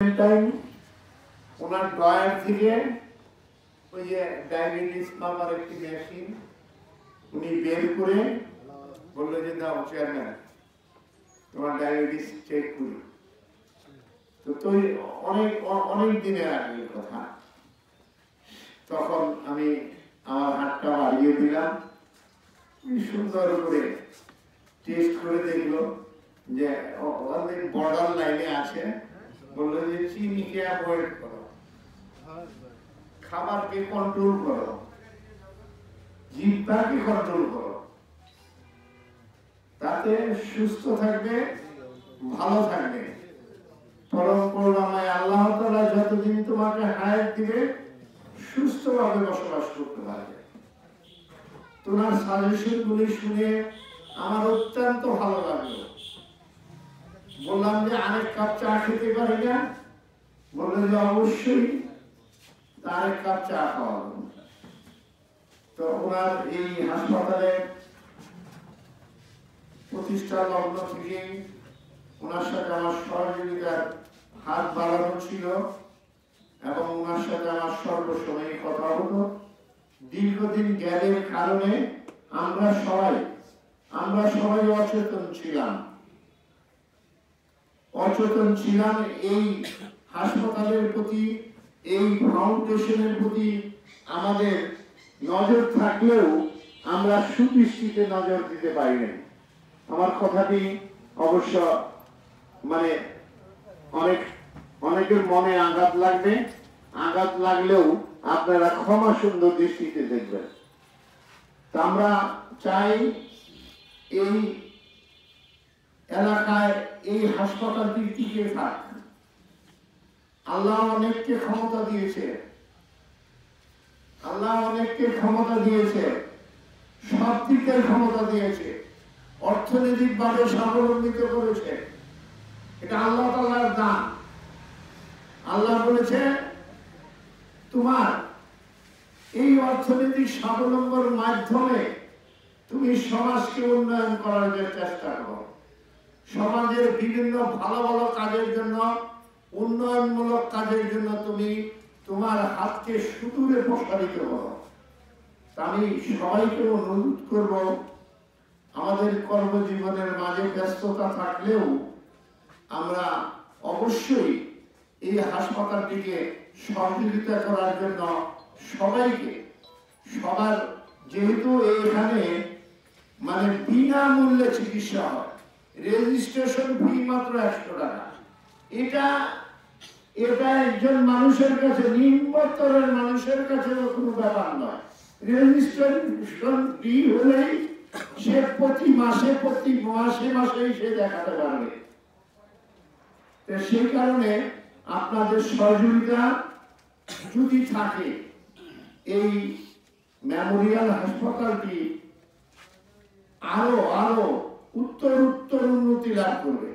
Time ওনার drawer থেকে ওই যে ডায়াবেটিস মাপার একটি মেশিন উনি বের করে বললো যে দাও চেয়ারম্যান তোমার ডায়াবেটিস চেক করি। তো অনেক অনেক দিনের আগের কথা। তখন আমি আমার হাতটা বাড়িয়ে দিলাম, সুন্দর করে টেস্ট করে দেখলো যে অনেক বর্ডার লাইনে আছে। বললো যে চিনিকে অ্যাভয়েড করো, খাবারকে কন্ট্রোল করো, জিহ্বাকে কন্ট্রোল করো, তাতে সুস্থ থাকবে, ভালো থাকবে। পরম করুণাময় আল্লাহ তাআলা যতদিন তোমাকে হায়াত দিবে সুস্থভাবে বসবাস করতে পারবে। তোমার সাজেশন গুলি শুনে আমার অত্যন্ত ভালো লাগলো। বললাম যে আরেক কাপ চা খেতে পারি না? বললেন যে অবশ্যই, আরেক কাপ চা খাওয়া। তো ওনার এই হাসপাতালে প্রতিষ্ঠা লগ্ন থেকে ওনার সাথে আমার সহযোগিতার হাত বাড়ানো ছিল এবং ওনার সাথে আমার সর্বসময় কথা হতো। দীর্ঘদিন জ্ঞানের কারণে আমরা সবাই অচেতন ছিলাম এই হাসপাতালের প্রতি, এই ফাউন্ডেশনের প্রতি আমাদের নজর থাকলেও আমরা সুদৃষ্টিতে নজর দিতে পারিনি। আমার কথাটি অবশ্য অনেকের মনে আঘাত লাগবে, আঘাত লাগলেও আপনারা ক্ষমা সুন্দর দৃষ্টিতে দেখবেন। তা আমরা চাই এই এলাকায় এই হাসপাতালটি টিকে থাক। আল্লাহ অনেককে ক্ষমতা দিয়েছে, সব দিকের ক্ষমতা দিয়েছে, অর্থনৈতিক ভাবে স্বাবলম্বিত করেছে। এটা আল্লাহ তাআলার দান। আল্লাহ বলেছে তোমার এই অর্থনৈতিক স্বাবলম্বর মাধ্যমে তুমি সমাজকে উন্নয়ন করার চেষ্টা করো। সমাজের বিভিন্ন ভালো ভালো কাজের জন্য, উন্নয়নমূলক কাজের জন্য তুমি তোমার হাতকে সুদূরে প্রসারিত করো। আমি সবাইকে অনুরোধ করব, আমাদের কর্মজীবনের মাঝে ব্যস্ততা থাকলেও আমরা অবশ্যই এই হাসপাতালটিকে সহযোগিতা করার জন্য সবার যেহেতু এখানে বিনামূল্যে চিকিৎসা হয়, রেজিস্ট্রেশন ফি মাত্র 100 টাকা। এটা একজন মানুষের কাছে, নিম্নতরের মানুষের কাছে কোনো ব্যাপার নয়। রেজিস্ট্রেশন ফি হলেই সে প্রতি মাসে সে দেখাতে পারবে। সেই কারণে আপনাদের সহযোগিতা যদি থাকে, এই মেমোরিয়াল হাসপাতালটি আরো উত্তর উন্নতি লাভ করবে।